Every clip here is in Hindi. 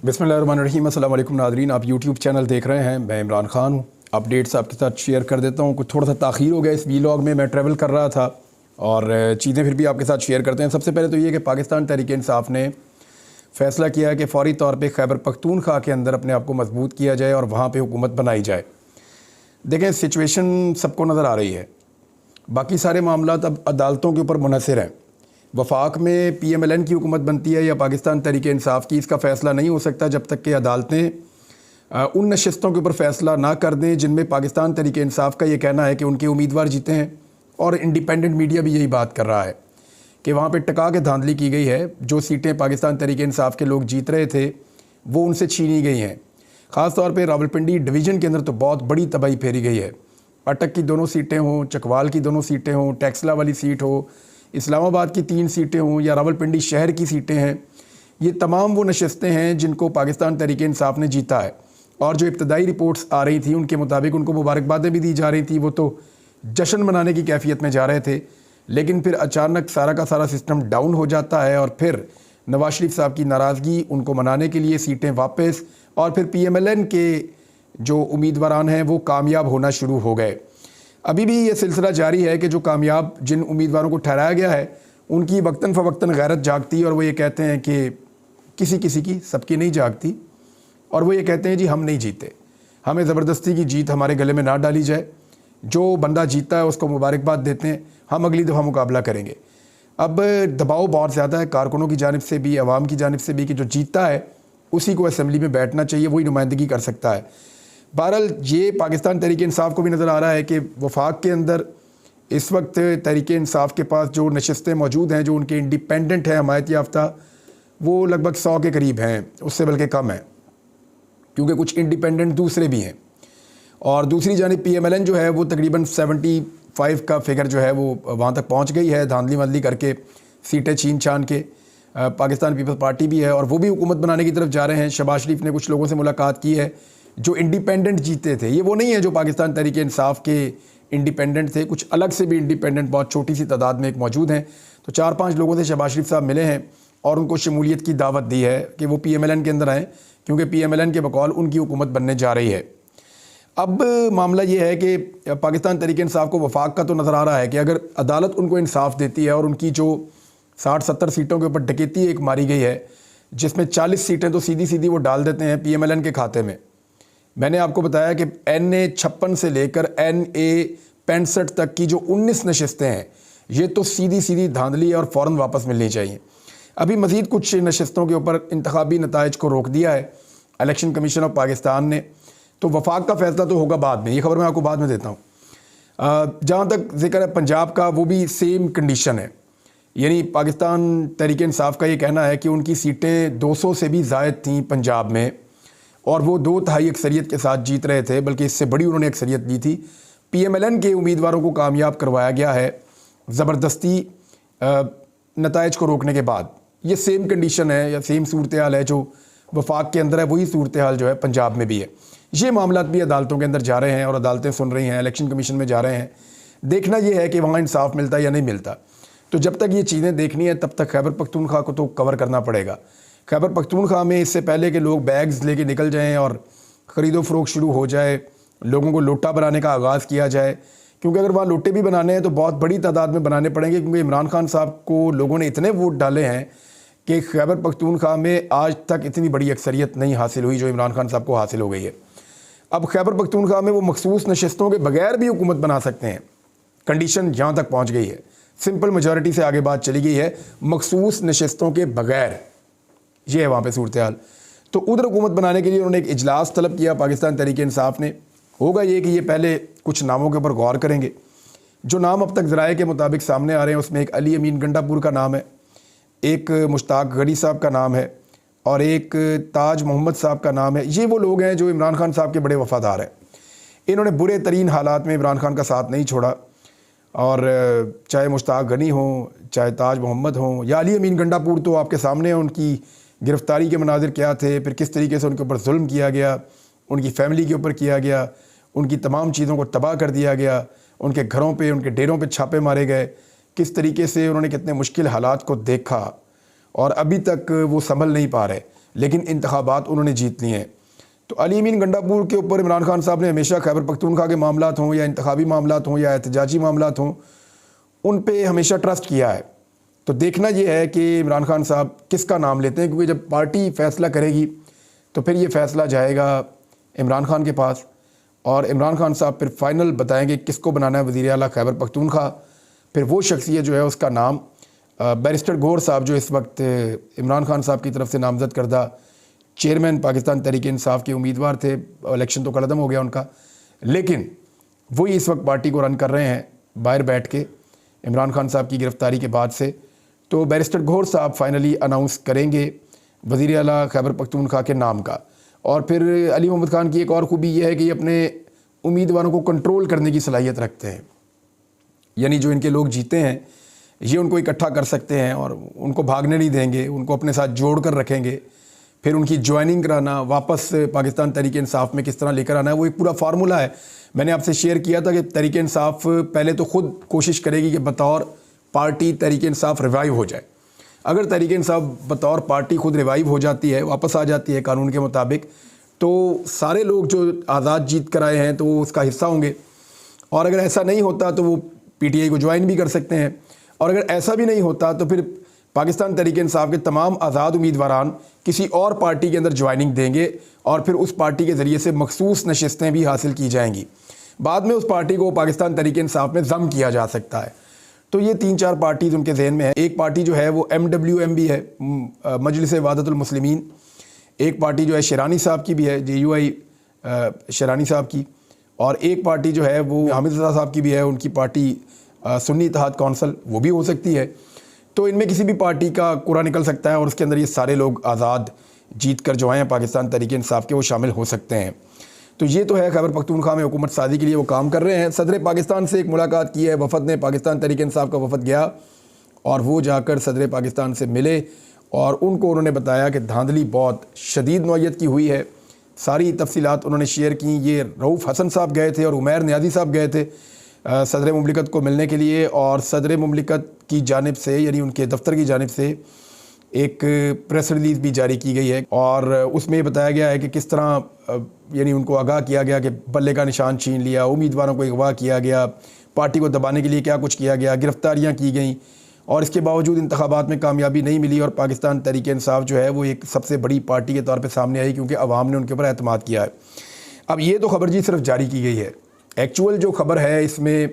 बिस्मिल्लाहिर्रहमानिर्रहीम। अस्सलाम वालेकुम नाज़रीन, आप यूट्यूब चैनल देख रहे हैं। मैं इमरान ख़ान हूँ। अपडेट्स आपके साथ शेयर कर देता हूँ। कुछ थोड़ा सा ताख़ीर हो गया इस वीलॉग में, मैं ट्रैवल कर रहा था और चीज़ें फिर भी आपके साथ शेयर करते हैं। सबसे पहले तो ये कि पाकिस्तान तहरीक इंसाफ ने फ़ैसला किया है कि फ़ौरी तौर पर खैबर पख्तूनख्वा के अंदर अपने आप को मजबूत किया जाए और वहाँ पर हुकूमत बनाई जाए। देखें, सिचुएशन सबको नज़र आ रही है। बाकी सारे मामलात अब अदालतों के ऊपर मुनहसर हैं। वफाक में PMLN की हुकूमत बनती है या पाकिस्तान तहरीक इंसाफ की, इसका फ़ैसला नहीं हो सकता जब तक कि अदालतें उन नशिस्तों के ऊपर फ़ैसला ना कर दें जिनमें पाकिस्तान तहरीक इंसाफ का ये कहना है कि उनके उम्मीदवार जीते हैं। और इंडिपेंडेंट मीडिया भी यही बात कर रहा है कि वहाँ पर टका के धांधली की गई है। जो सीटें पाकिस्तान तहरीक इंसाफ के लोग जीत रहे थे वो उनसे छीनी गई हैं। ख़ास तौर पर रावलपिंडी डिवीज़न के अंदर तो बहुत बड़ी तबाही फेरी गई है। अटक की दोनों सीटें हों, चकवाल की दोनों सीटें हों, टैक्सला वाली सीट हो, इस्लामाबाद की 3 सीटें हों या रावलपिंडी शहर की सीटें हैं, ये तमाम वो नशस्तें हैं जिनको पाकिस्तान तहरीक इंसाफ ने जीता है। और जो इब्तदाई रिपोर्ट्स आ रही थी उनके मुताबिक उनको मुबारकबादें भी दी जा रही थी, वो तो जश्न मनाने की कैफियत में जा रहे थे। लेकिन फिर अचानक सारा का सारा सिस्टम डाउन हो जाता है और फिर नवाज शरीफ साहब की नाराज़गी, उनको मनाने के लिए सीटें वापस, और फिर PMLN के जो उम्मीदवारान हैं वो कामयाब होना शुरू हो गए। अभी भी ये सिलसिला जारी है कि जो कामयाब जिन उम्मीदवारों को ठहराया गया है उनकी वक्तन फ़वक्तन गैरत जागती है और वो ये कहते हैं कि किसी किसी की, सबकी नहीं जागती, और वो ये कहते हैं जी हम नहीं जीते, हमें ज़बरदस्ती की जीत हमारे गले में ना डाली जाए। जो बंदा जीता है उसको मुबारकबाद देते हैं, हम अगली दफ़ा मुकाबला करेंगे। अब दबाव बहुत ज़्यादा है कारकुनों की जानिब से भी, आवाम की जानिब से भी, कि जो जीता है उसी को असम्बली में बैठना चाहिए, वही नुमाइंदगी कर सकता है। बहरहाल ये पाकिस्तान तहरीक इंसाफ को भी नज़र आ रहा है कि वफाक के अंदर इस वक्त तहरीक इंसाफ के पास जो नशस्तें मौजूद हैं, जो उनके इंडिपेंडेंट हैं, हमायत याफ्ता, वो लगभग 100 के करीब हैं, उससे बल्कि कम है, क्योंकि कुछ इंडिपेंडेंट दूसरे भी हैं। और दूसरी जानिब PMLN जो है वो तकरीबन 75 का फिगर जो है वो वहाँ तक पहुँच गई है, धांधली वांधली करके सीटें छीन छान के। पाकिस्तान पीपल्स पार्टी भी है और वो भी हुकूमत बनाने की तरफ जा रहे हैं। शहबाज शरीफ ने कुछ लोगों से मुलाकात की है जो इंडिपेंडेंट जीते थे। ये वो नहीं है जो पाकिस्तान तहरीक इंसाफ के इंडिपेंडेंट थे, कुछ अलग से भी इंडिपेंडेंट बहुत छोटी सी तादाद में एक मौजूद हैं। तो 4-5 लोगों से शहबाज शरीफ साहब मिले हैं और उनको शमूलियत की दावत दी है कि वो PMLN के अंदर आएँ, क्योंकि PMLN के बकौल उनकी हुकूमत बनने जा रही है। अब मामला ये है कि पाकिस्तान तहरीक इंसाफ को वफाक का तो नज़र आ रहा है कि अगर अदालत उनको इंसाफ देती है और उनकी जो 60-70 सीटों के ऊपर डकैती एक मारी गई है, जिसमें 40 सीटें तो सीधी सीधी वो डाल देते हैं PMLN के खाते में। मैंने आपको बताया कि NA 56 से लेकर NA 65 तक की जो 19 नशस्तें हैं, ये तो सीधी सीधी धांधली है और फ़ौरन वापस मिलनी चाहिए। अभी मज़ीद कुछ नशस्तों के ऊपर इंतखाबी नताइज को रोक दिया है इलेक्शन कमीशन ऑफ पाकिस्तान ने, तो वफाक का फ़ैसला तो होगा बाद में। ये खबर मैं आपको बाद में देता हूँ। जहाँ तक जिक्र है पंजाब का, वो भी सेम कंडीशन है। यानी पाकिस्तान तहरीक इंसाफ का ये कहना है कि उनकी सीटें 200 से भी ज़ायद थीं पंजाब में और वो 2/3 अक्सरियत के साथ जीत रहे थे, बल्कि इससे बड़ी उन्होंने अक्सरियत दी थी। PMLN के उम्मीदवारों को कामयाब करवाया गया है ज़बरदस्ती नताइज को रोकने के बाद। ये सेम कंडीशन है या सेम सूरत हाल है जो वफाक के अंदर है, वही सूरत हाल जो है पंजाब में भी है। ये मामलात भी अदालतों के अंदर जा रहे हैं और अदालतें सुन रही हैं, इलेक्शन कमीशन में जा रहे हैं। देखना ये है कि वहाँ इंसाफ मिलता है या नहीं मिलता। तो जब तक ये चीज़ें देखनी है तब तक खैबर पख्तूनख्वा को तो कवर करना पड़ेगा। खैबर पख्तूनख्वा में इससे पहले कि लोग बैग्स लेके निकल जाएं और ख़रीदो फ़रोख्त शुरू हो जाए, लोगों को लोटा बनाने का आगाज़ किया जाए, क्योंकि अगर वहाँ लोटे भी बनाने हैं तो बहुत बड़ी तादाद में बनाने पड़ेंगे, क्योंकि इमरान खान साहब को लोगों ने इतने वोट डाले हैं कि खैबर पख्तूनख्वा में आज तक इतनी बड़ी अक्सरियत नहीं हासिल हुई जो इमरान खान साहब को हासिल हो गई है। अब खैबर पख्तूनख्वा में वो मखसूस नशस्तों के बगैर भी हुकूमत बना सकते हैं, कंडीशन यहाँ तक पहुँच गई है। सिंपल मेजॉरिटी से आगे बात चली गई है, मखसूस नशस्तों के बगैर। ये है वहाँ पे सूरत हाल। तो उधर हुकूमत बनाने के लिए उन्होंने एक इजलास तलब किया पाकिस्तान तहरीक इंसाफ ने। होगा ये कि ये पहले कुछ नामों के ऊपर गौर करेंगे। जो नाम अब तक ज़राए के मुताबिक सामने आ रहे हैं उसमें एक अली अमीन गंडापुर का नाम है, एक मुश्ताक गनी साहब का नाम है और एक ताज मोहम्मद साहब का नाम है। ये वो लोग हैं जो इमरान खान साहब के बड़े वफ़ादार हैं। इन्होंने बुरे तरीन हालात में इमरान खान का साथ नहीं छोड़ा, और चाहे मुश्ताक गनी हो, चाहे ताज मोहम्मद हो या अली अमीन गंडापुर, तो आपके सामने है उनकी गिरफ़्तारी के मनाजिर क्या थे, फिर किस तरीके से उनके ऊपर जुल्म किया गया, उनकी फ़ैमिली के ऊपर किया गया, उनकी तमाम चीज़ों को तबाह कर दिया गया, उनके घरों पे, उनके डेरों पे छापे मारे गए, किस तरीके से उन्होंने कितने मुश्किल हालात को देखा और अभी तक वो संभल नहीं पा रहे। लेकिन इंतखाबात उन्होंने जीत लिए हैं। तो अली अमीन गंडापुर के ऊपर इमरान खान साहब ने हमेशा खैबर पख्तूनख्वा के मामलात हों या इंतखाबी मामलात हों या एहतजाजी मामलात हों, उन पे हमेशा ट्रस्ट किया है। तो देखना ये है कि इमरान खान साहब किसका नाम लेते हैं, क्योंकि जब पार्टी फ़ैसला करेगी तो फिर ये फ़ैसला जाएगा इमरान खान के पास और इमरान खान साहब फिर फ़ाइनल बताएंगे किसको बनाना है वज़ीर आला खैबर पख्तूनख्वा। फिर वो शख्सियत जो है उसका नाम बैरिस्टर गौहर साहब, जो इस वक्त इमरान खान साहब की तरफ से नामज़द करदा चेयरमैन पाकिस्तान तहरीक इंसाफ के उम्मीदवार थे, इलेक्शन तो ख़त्म हो गया उनका, लेकिन वही इस वक्त पार्टी को रन कर रहे हैं बाहर बैठ के इमरान खान साहब की गिरफ़्तारी के बाद से। तो बैरिस्टर गौहर साहब फाइनली अनाउंस करेंगे वज़ीर आला खैबर पख्तूनख्वा के नाम का। और फिर अली मोहम्मद खान की एक और ख़ूबी यह है कि ये अपने उम्मीदवारों को कंट्रोल करने की सलाहियत रखते हैं, यानी जो इनके लोग जीते हैं ये उनको इकट्ठा कर सकते हैं और उनको भागने नहीं देंगे, उनको अपने साथ जोड़ कर रखेंगे। फिर उनकी ज्वाइनिंग कराना, वापस पाकिस्तान तहरीक इंसाफ में किस तरह लेकर आना है, वो एक पूरा फार्मूला है। मैंने आपसे शेयर किया था कि तहरीक इंसाफ पहले तो ख़ुद कोशिश करेगी कि बतौर पार्टी तहरीक इंसाफ रिवाइव हो जाए। अगर तहरीक इंसाफ बतौर पार्टी खुद रिवाइव हो जाती है, वापस आ जाती है कानून के मुताबिक, तो सारे लोग जो आज़ाद जीत कर आए हैं तो वो उसका हिस्सा होंगे। और अगर ऐसा नहीं होता तो वो PTI को ज्वाइन भी कर सकते हैं। और अगर ऐसा भी नहीं होता तो फिर पाकिस्तान तहरीक इंसाफ के तमाम आज़ाद उम्मीदवारान किसी और पार्टी के अंदर ज्वाइनिंग देंगे और फिर उस पार्टी के ज़रिए से मखसूस नशिस्तें भी हासिल की जाएंगी। बाद में उस पार्टी को पाकिस्तान तहरीक इंसाफ में ज़म किया जा सकता है। तो ये 3-4 पार्टीज़ उनके जहन में है। एक पार्टी जो है वो MWM भी है, मजलिस वहदतुल मुस्लिमीन। एक पार्टी जो है शिरानी साहब की भी है, JUI शिरानी साहब की। और एक पार्टी जो है वो हामिद रज़ा साहब की भी है, उनकी पार्टी सुन्नी इत्तेहाद कौंसिल, वो भी हो सकती है। तो इनमें किसी भी पार्टी का कुरा निकल सकता है और उसके अंदर ये सारे लोग आज़ाद जीत कर जो आए हैं पाकिस्तान तहरीक इंसाफ के, वो शामिल हो सकते हैं। तो ये तो है खैबर पख्तूनख्वा में हुकूमत साजी के लिए वो काम कर रहे हैं। सदर पाकिस्तान से एक मुलाकात की है वफ़द ने, पाकिस्तान तहरीक इंसाफ का वफ़द गया और वो जाकर सदर पाकिस्तान से मिले और उनको उन्होंने बताया कि धांधली बहुत शदीद नौइयत की हुई है। सारी तफसीलात उन्होंने शेयर की। ये रऊफ़ हसन साहब गए थे और उमैर नियाज़ी साहब गए थे सदर मुमलिकत को मिलने के लिए, और सदर मुमलिकत की जानिब से यानी उनके दफ्तर की जानिब से एक प्रेस रिलीज़ भी जारी की गई है और उसमें बताया गया है कि किस तरह यानी उनको आगाह किया गया कि बल्ले का निशान छीन लिया, उम्मीदवारों को अगवा किया गया, पार्टी को दबाने के लिए क्या कुछ किया गया, गिरफ्तारियाँ की गई और इसके बावजूद इंतखाबात में कामयाबी नहीं मिली और पाकिस्तान तहरीक इंसाफ जो है वो एक सबसे बड़ी पार्टी के तौर पर सामने आई क्योंकि अवाम ने उनके ऊपर एतमाद किया है। अब ये तो खबर जी सिर्फ जारी की गई है, एक्चुअल जो खबर है इसमें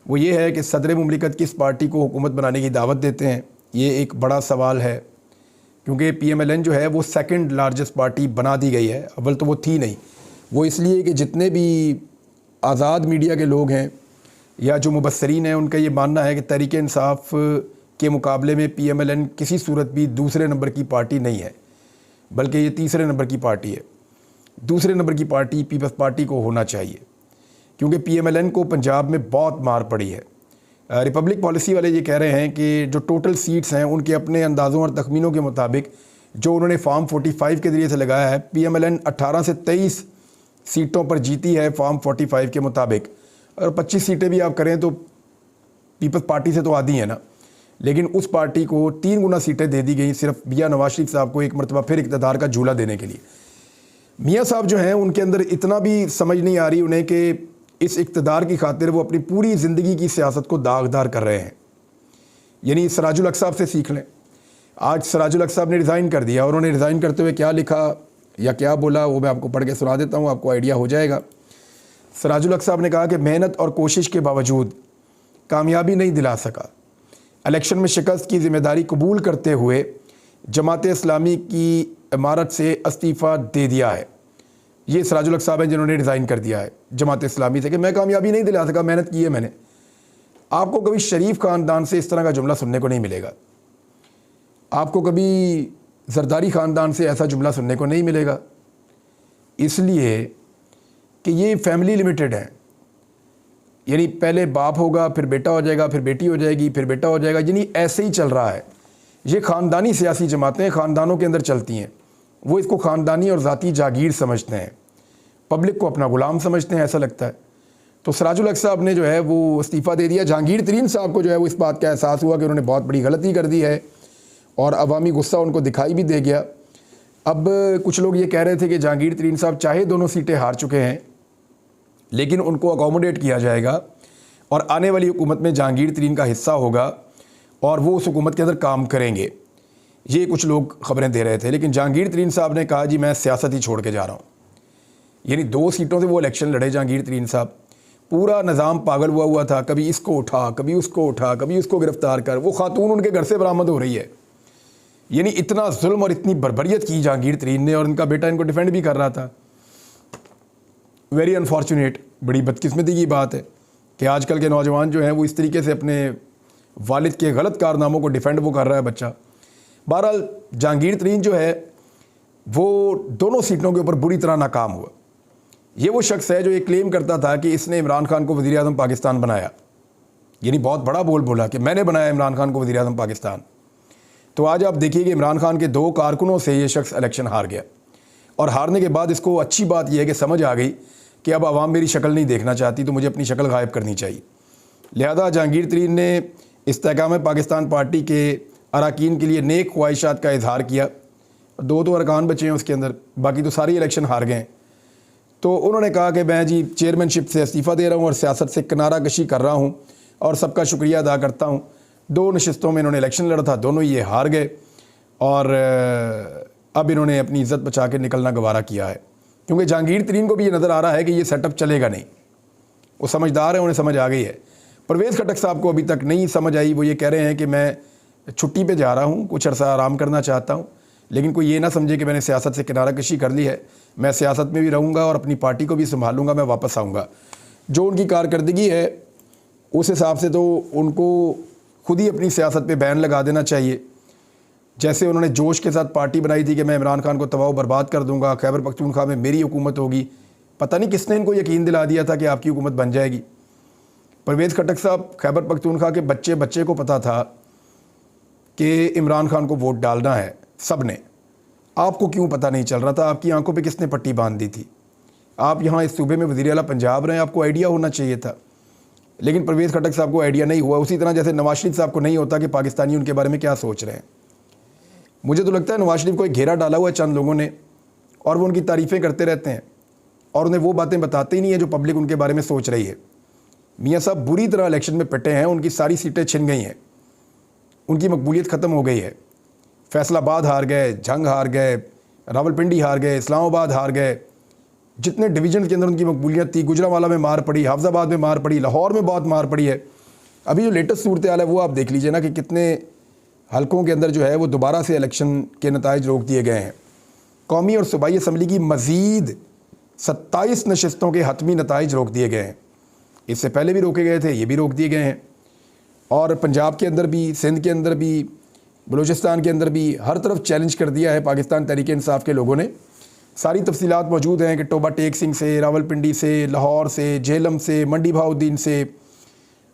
वो ये है कि सदर मुमलिकत किस पार्टी को हुकूमत बनाने की दावत देते हैं। ये एक बड़ा सवाल है क्योंकि PMLN जो है वो सेकंड लार्जेस्ट पार्टी बना दी गई है, अव्वल तो वो थी नहीं। वो इसलिए कि जितने भी आज़ाद मीडिया के लोग हैं या जो मुबस्सरीन हैं उनका ये मानना है कि तहरीक इंसाफ के मुकाबले में PMLN किसी सूरत भी दूसरे नंबर की पार्टी नहीं है, बल्कि ये तीसरे नंबर की पार्टी है। दूसरे नंबर की पार्टी पीपल्स पार्टी को होना चाहिए क्योंकि PMLN को पंजाब में बहुत मार पड़ी है। रिपब्लिक पॉलिसी वाले ये कह रहे हैं कि जो टोटल सीट्स हैं उनके अपने अंदाज़ों और तखमीनों के मुताबिक जो उन्होंने फॉर्म 45 के ज़रिए से लगाया है, PMLN 18 से 23 सीटों पर जीती है फॉर्म 45 के मुताबिक, और 25 सीटें भी आप करें तो पीपल्स पार्टी से तो आधी हैं ना, लेकिन उस पार्टी को 3 गुना सीटें दे दी गई सिर्फ मियां नवाज शरीफ साहब को एक मरतबा फिर इक़्तिदार का झूला देने के लिए। मियां साहब जो हैं उनके अंदर इतना भी समझ नहीं आ रही उन्हें कि इस इक़्तिदार की खातिर वो अपनी पूरी ज़िंदगी की सियासत को दागदार कर रहे हैं। यानी सराजुल हक साहब से सीख लें। आज सराजुल हक साहब ने रिज़ाइन कर दिया और उन्होंने रिज़ाइन करते हुए क्या लिखा या क्या बोला वो मैं आपको पढ़ के सुना देता हूँ, आपको आइडिया हो जाएगा। सराजुल हक साहब ने कहा कि मेहनत और कोशिश के बावजूद कामयाबी नहीं दिला सका, इलेक्शन में शिकस्त की ज़िम्मेदारी कबूल करते हुए जमात इस्लामी की इमारत से इस्तीफ़ा दे दिया है। ये सराजुल हक साहब हैं जिन्होंने रिज़ाइन कर दिया है जमात इस्लामी से कि मैं कामयाबी नहीं दिला सका, मेहनत की है मैंने। आपको कभी शरीफ ख़ानदान से इस तरह का जुमला सुनने को नहीं मिलेगा, आपको कभी जरदारी ख़ानदान से ऐसा जुमला सुनने को नहीं मिलेगा, इसलिए कि ये फैमिली लिमिटेड है। यानी पहले बाप होगा, फिर बेटा हो जाएगा, फिर बेटी हो जाएगी, फिर बेटा हो जाएगा, यानी ऐसे ही चल रहा है। ये ख़ानदानी सियासी जमातें ख़ानदानों के अंदर चलती हैं, वो इसको ख़ानदानी और ज़ाती जागीर समझते हैं, पब्लिक को अपना ग़ुलाम समझते हैं, ऐसा लगता है। तो सराजुल हक साहब ने जो है वो इस्तीफ़ा दे दिया। जहांगीर तरीन साहब को जो है वो इस बात का एहसास हुआ कि उन्होंने बहुत बड़ी गलती कर दी है और अवामी गुस्सा उनको दिखाई भी दे गया। अब कुछ लोग ये कह रहे थे कि जहांगीर तरीन साहब चाहे दोनों सीटें हार चुके हैं, लेकिन उनको अकोमोडेट किया जाएगा और आने वाली हुकूमत में जहांगीर तरीन का हिस्सा होगा और वो उस हुकूमत के अंदर काम करेंगे। ये कुछ लोग ख़बरें दे रहे थे, लेकिन जहांगीर तरीन साहब ने कहा जी मैं सियासत ही छोड़ के जा रहा हूँ। यानी 2 सीटों से वो इलेक्शन लड़े जहांगीर तरीन साहब। पूरा निज़ाम पागल हुआ था, कभी इसको उठा, कभी उसको उठा, कभी उसको गिरफ़्तार कर। वो खातून उनके घर से बरामद हो रही है। यानी इतना जुल्म और इतनी बर्बरियत की जहांगीर तरीन ने, और इनका बेटा इनको डिफेंड भी कर रहा था। वेरी अनफॉर्चुनेट, बड़ी बदकिस्मती की बात है कि आजकल के नौजवान जो हैं वो इस तरीके से अपने वालिद के गलत कारनामों को डिफेंड वो कर रहा है बच्चा। बहरहाल जहांगीर तरीन जो है वो दोनों सीटों के ऊपर बुरी तरह नाकाम हुआ। ये वो शख्स है जो ये क्लेम करता था कि इसने इमरान खान को वज़ीर आज़म पाकिस्तान बनाया। यानी बहुत बड़ा बोल बोला कि मैंने बनाया इमरान खान को वज़ीर आज़म पाकिस्तान। तो आज आप देखिए कि इमरान खान के 2 कारकुनों से ये शख्स इलेक्शन हार गया, और हारने के बाद इसको अच्छी बात यह है कि समझ आ गई कि अब आवाम मेरी शक्ल नहीं देखना चाहती, तो मुझे अपनी शक्ल गायब करनी चाहिए। लिहाजा जहांगीर तरीन ने इस्तेहकाम पाकिस्तान पार्टी के अरकान के लिए नेक ख्वाहिशात का इजहार किया। 2 तो अरकान बचे हैं उसके अंदर, बाकी तो सारी इलेक्शन हार गए। तो उन्होंने कहा कि मैं जी चेयरमैनशिप से इस्तीफ़ा दे रहा हूँ और सियासत से किनारा कशी कर रहा हूँ और सबका शुक्रिया अदा करता हूँ। 2 नशिस्तों में इन्होंने इलेक्शन लड़ा था, दोनों ये हार गए, और अब इन्होंने अपनी इज़्ज़त बचा के निकलना गवारा किया है। क्योंकि जहांगीर तरीन को भी ये नज़र आ रहा है कि ये सेटअप चलेगा नहीं। वो समझदार है, उन्हें समझ आ गई है। परवेज़ खटक साहब को अभी तक नहीं समझ आई। वो ये कह रहे हैं कि मैं छुट्टी पे जा रहा हूँ, कुछ अर्सा आराम करना चाहता हूँ, लेकिन कोई ये ना समझे कि मैंने सियासत से किनारा कशी कर ली है। मैं सियासत में भी रहूँगा और अपनी पार्टी को भी संभालूँगा, मैं वापस आऊँगा। जो उनकी कारकर्दगी है उस हिसाब से तो उनको खुद ही अपनी सियासत पे बैन लगा देना चाहिए। जैसे उन्होंने जोश के साथ पार्टी बनाई थी कि मैं इमरान खान को तबाह बर्बाद कर दूँगा, खैबर पख्तूनख्वा में मेरी हुकूमत होगी। पता नहीं किसने इनको यकीन दिला दिया था कि आपकी हुकूमत बन जाएगी। परवेज़ खटक साहब, खैबर पख्तूनख्वा के बच्चे बच्चे को पता था कि इमरान खान को वोट डालना है सब ने। आपको क्यों पता नहीं चल रहा था? आपकी आंखों पे किसने पट्टी बांध दी थी? आप यहाँ इस सूबे में वज़ीर आला पंजाब रहे, आपको आइडिया होना चाहिए था। लेकिन परवेज़ खटक साहब को आइडिया नहीं हुआ, उसी तरह जैसे नवाज शरीफ साहब को नहीं होता कि पाकिस्तानी उनके बारे में क्या सोच रहे हैं। मुझे तो लगता है नवाज शरीफ को एक घेरा डाला हुआ है चंद लोगों ने, और वो उनकी तारीफ़ें करते रहते हैं और उन्हें वो बातें बताते ही नहीं है जो पब्लिक उनके बारे में सोच रही है। मियाँ साहब बुरी तरह इलेक्शन में पिटे हैं, उनकी सारी सीटें छिन गई हैं, उनकी मकबूलियत ख़त्म हो गई है। फैसलाबाद हार गए, जंग हार गए, रावलपिंडी हार गए, इस्लामाबाद हार गए। जितने डिवीजन के अंदर उनकी मकबूलियत थी, गुजरांवाला में मार पड़ी, हाफजाबाद में मार पड़ी, लाहौर में बहुत मार पड़ी है। अभी जो लेटेस्ट सूरत हाल है वो आप देख लीजिए ना कि कितने हलकों के अंदर जो है वो दोबारा से इलेक्शन के नताइज रोक दिए गए हैं। कौमी और सूबाई असम्बली की मज़ीद 27 नशिस्तों के हतमी नताइज रोक दिए गए हैं। इससे पहले भी रोके गए थे, ये भी रोक दिए गए हैं। और पंजाब के अंदर भी, सिंध के अंदर भी, बलूचिस्तान के अंदर भी हर तरफ चैलेंज कर दिया है पाकिस्तान तहरीक इंसाफ के लोगों ने। सारी तफसीलात मौजूद हैं कि टोबा टेक सिंह से, रावलपिंडी से, लाहौर से, झेलम से, मंडी बहाउद्दीन से,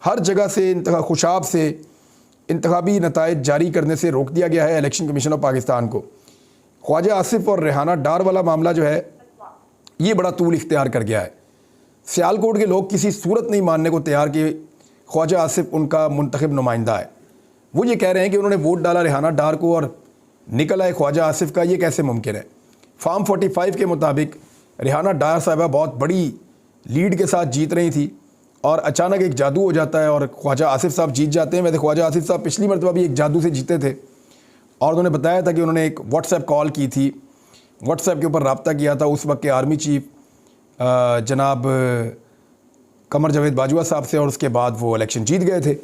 हर जगह से, खुशाब से इंतखाबी नताइज जारी करने से रोक दिया गया है इलेक्शन कमीशन ऑफ पाकिस्तान को। ख्वाजा आसिफ और रेहाना डार वाला मामला जो है ये बड़ा तूल इख्तियार कर गया है। सियालकोट के लोग किसी सूरत नहीं मानने को तैयार कि ख्वाजा आसिफ उनका मुंतखब नुमाइंदा है। वो ये कह रहे हैं कि उन्होंने वोट डाला रेहाना डार को और निकल आए ख्वाजा आसिफ का। ये कैसे मुमकिन है? फार्म 45 के मुताबिक रेहाना डार साहिबा बहुत बड़ी लीड के साथ जीत रही थी और अचानक एक जादू हो जाता है और ख्वाजा आसिफ साहब जीत जाते हैं। वैसे ख्वाजा आसिफ साहब पिछली मरतबा भी एक जादू से जीते थे और उन्होंने बताया था कि उन्होंने एक व्हाट्सएप कॉल की थी, व्हाट्सएप के ऊपर रब्ता किया था उस वक्त के आर्मी चीफ जनाब कमर जावेद बाजवा साहब से, और उसके बाद वो इलेक्शन जीत गए थे।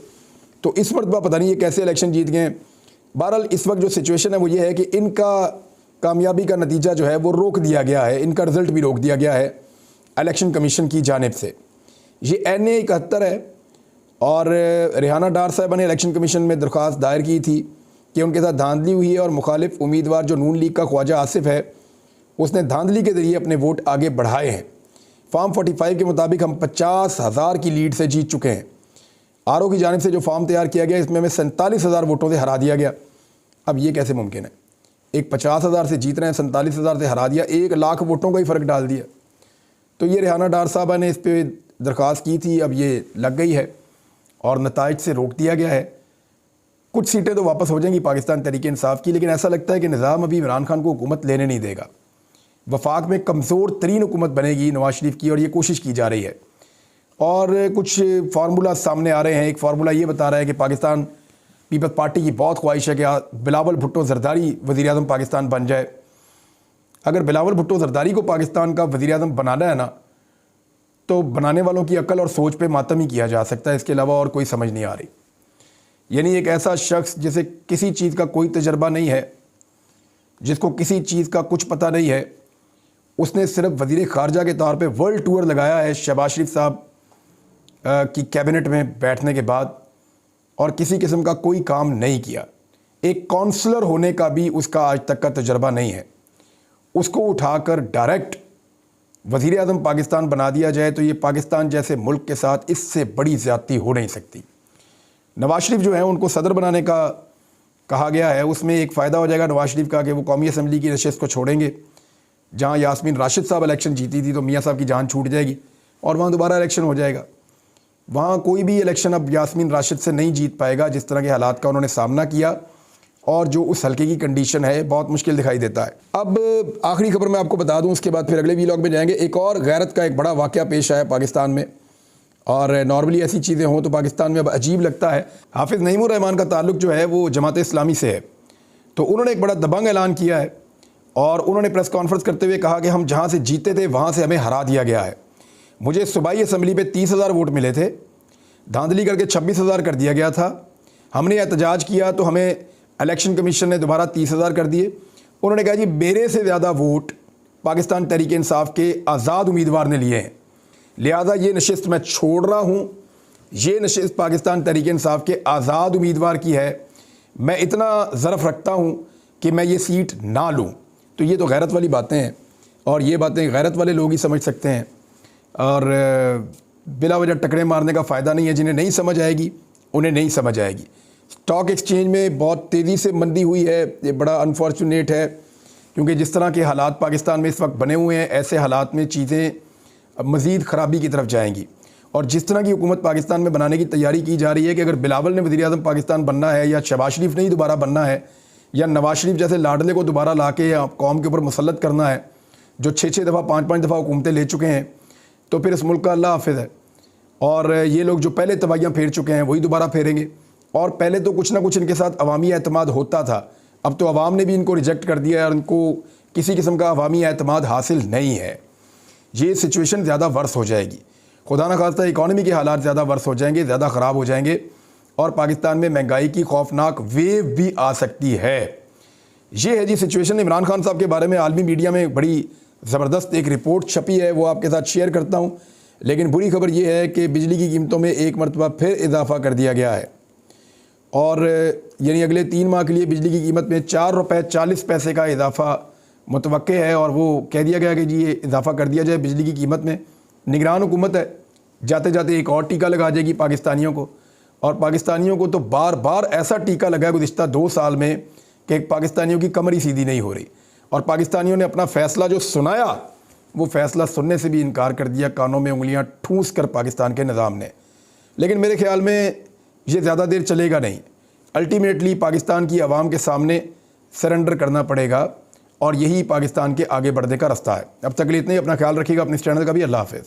तो इस मरतबा पता नहीं ये कैसे इलेक्शन जीत गए। बहरहाल इस वक्त जो सिचुएशन है वो ये है कि इनका कामयाबी का नतीजा जो है वो रोक दिया गया है, इनका रिज़ल्ट भी रोक दिया गया है इलेक्शन कमीशन की जानिब से। ये NA 71 है और रेहाना डार साहबा ने इलेक्शन कमीशन में दरख्वास्त दायर की थी कि उनके साथ धांधली हुई है और मुखालिफ उम्मीदवार जो नून लीग का ख्वाजा आसिफ है उसने धांधली के ज़रिए अपने वोट आगे बढ़ाए हैं। फार्म 45 के मुताबिक हम 50,000 की लीड से जीत चुके हैं। RO की जानिब से जो फार्म तैयार किया गया इसमें हमें 47,000 वोटों से हरा दिया गया। अब ये कैसे मुमकिन है? एक 50,000 से जीत रहे हैं, 47,000 से हरा दिया, 1 लाख वोटों का ही फ़र्क डाल दिया। तो ये रेहाना डार साहबा ने इस पर दरख्वास्त की थी, अब ये लग गई है और नताइज से रोक दिया गया है। कुछ सीटें तो वापस हो जाएंगी पाकिस्तान तहरीक इंसाफ की, लेकिन ऐसा लगता है कि निज़ाम अभी इमरान खान को हुकूमत लेने नहीं देगा। वफाक में कमज़ोर तरीन हुकूमत बनेगी नवाज शरीफ की, और ये कोशिश की जा रही है। और कुछ फार्मूला सामने आ रहे हैं। एक फार्मूला ये बता रहा है कि पाकिस्तान पीपल्स पार्टी की बहुत ख्वाहिश है कि बिलावल भुट्टो जरदारी वज़ीर आज़म पाकिस्तान बन जाए। अगर बिलावल भुट्टो जरदारी को पाकिस्तान का वज़ीर आज़म बनाना है ना, तो बनाने वालों की अक्ल और सोच पे मातम ही किया जा सकता है, इसके अलावा और कोई समझ नहीं आ रही। यानी एक ऐसा शख्स जिसे किसी चीज़ का कोई तजर्बा नहीं है, जिसको किसी चीज़ का कुछ पता नहीं है, उसने सिर्फ वज़ीर ख़ारजा के तौर पे वर्ल्ड टूर लगाया है शहबाज शरीफ साहब की कैबिनेट में बैठने के बाद, और किसी किस्म का कोई काम नहीं किया। एक काउंसलर होने का भी उसका आज तक का तजर्बा नहीं है। उसको उठाकर डायरेक्ट वज़ीर आज़म पाकिस्तान बना दिया जाए तो ये पाकिस्तान जैसे मुल्क के साथ इससे बड़ी ज़्यादती हो नहीं सकती। नवाज शरीफ जो है उनको सदर बनाने का कहा गया है, उसमें एक फ़ायदा हो जाएगा नवाज शरीफ का कि वो कौमी असम्बली की नशिस्त को छोड़ेंगे। जहाँ यास्मीन राशिद साहब इलेक्शन जीती थी तो मियाँ साहब की जान छूट जाएगी और वहाँ दोबारा इलेक्शन हो जाएगा। वहाँ कोई भी इलेक्शन अब यास्मीन राशिद से नहीं जीत पाएगा। जिस तरह के हालात का उन्होंने सामना किया और जो उस हल्के की कंडीशन है, बहुत मुश्किल दिखाई देता है। अब आखिरी खबर मैं आपको बता दूं, उसके बाद फिर अगले वीलॉग में जाएंगे। एक और गैरत का एक बड़ा वाक़या पेश आया पाकिस्तान में, और नॉर्मली ऐसी चीज़ें हों तो पाकिस्तान में अब अजीब लगता है। हाफिज़ नईमुर रहमान का ताल्लुक जो है वो जमात इस्लामी से है, तो उन्होंने एक बड़ा दबंग ऐलान किया है और उन्होंने प्रेस कॉन्फ्रेंस करते हुए कहा कि हम जहाँ से जीते थे वहाँ से हमें हरा दिया गया है। मुझे सूबाई असम्बली पे 30,000 वोट मिले थे, धांधली करके 26,000 कर दिया गया था। हमने एहतजाज किया तो हमें इलेक्शन कमीशन ने दोबारा 30,000 कर दिए। उन्होंने कहा जी मेरे से ज़्यादा वोट पाकिस्तान तहरीक इंसाफ के आज़ाद उम्मीदवार ने लिए हैं, लिहाजा ये नशिस्त मैं छोड़ रहा हूँ। ये नशिस्त पाकिस्तान तहरीक इंसाफ के आज़ाद उम्मीदवार की है। मैं इतना ज़रफ़ रखता हूँ कि मैं ये सीट ना लूँ। तो ये तो गैरत वाली बातें हैं, और ये बातें गैरत वाले लोग ही समझ सकते हैं, और बिला वजह टकरे मारने का फ़ायदा नहीं है। जिन्हें नहीं समझ आएगी उन्हें नहीं समझ आएगी। स्टॉक एक्सचेंज में बहुत तेज़ी से मंदी हुई है, ये बड़ा अनफॉर्चुनेट है, क्योंकि जिस तरह के हालात पाकिस्तान में इस वक्त बने हुए हैं, ऐसे हालात में चीज़ें मज़ीद ख़राबी की तरफ जाएंगी। और जिस तरह की हुकूमत पाकिस्तान में बनाने की तैयारी की जा रही है कि अगर बिलावल ने वज़ीर आज़म पाकिस्तान बनना है, या शहबाज शरीफ ने ही दोबारा बनना है, या नवाज शरीफ जैसे लाडले को दोबारा ला के कौम के ऊपर मुसल्लत करना है, जो 6-6 दफ़ा 5-5 दफ़ा हुकूमतें ले चुके हैं, तो फिर इस मुल्क का अल्लाह हाफिज़ है। और ये लोग जो पहले तबाहियाँ फेर चुके हैं वही दोबारा फेरेंगे। और पहले तो कुछ ना कुछ इनके साथ अवामी एतमाद होता था, अब तो अवाम ने भी इनको रिजेक्ट कर दिया है और इनको किसी किस्म का अवामी एतमाद हासिल नहीं है। ये सिचुएशन ज़्यादा वर्स हो जाएगी, खुदा न खास्ता इकॉनमी के हालात ज़्यादा वर्स हो जाएंगे, ज़्यादा ख़राब हो जाएंगे, और पाकिस्तान में महंगाई की खौफनाक वेव भी आ सकती है। ये है जी सिचुएशन। इमरान खान साहब के बारे में आलमी मीडिया में बड़ी ज़बरदस्त एक रिपोर्ट छपी है, वो आपके साथ शेयर करता हूँ। लेकिन बुरी खबर ये है कि बिजली की कीमतों में एक मरतबा फिर इजाफ़ा कर दिया गया है, और यानी अगले 3 माह के लिए बिजली की कीमत में 4 रुपये 40 पैसे का इजाफ़ा मुतवक्के है। और वो कह दिया गया कि जी ये इजाफ़ा कर दिया जाए बिजली की कीमत में। निगरान हुकूमत है, जाते जाते एक और टीका लगा जाएगी पाकिस्तानियों को, और पाकिस्तानियों को तो बार बार ऐसा टीका लगा है गुज़िश्ता 2 साल में कि पाकिस्तानियों की कमर ही सीधी नहीं हो रही। और पाकिस्तानियों ने अपना फ़ैसला जो सुनाया, वो फ़ैसला सुनने से भी इनकार कर दिया, कानों में उंगलियां ठूंस कर पाकिस्तान के निज़ाम ने। लेकिन मेरे ख़्याल में ये ज़्यादा देर चलेगा नहीं। अल्टीमेटली पाकिस्तान की आवाम के सामने सरेंडर करना पड़ेगा, और यही पाकिस्तान के आगे बढ़ने का रास्ता है। अब तक के लिए इतना ही। अपना ख्याल रखिएगा, अपने इस चैनल का भी। अल्लाह हाफ़िज़।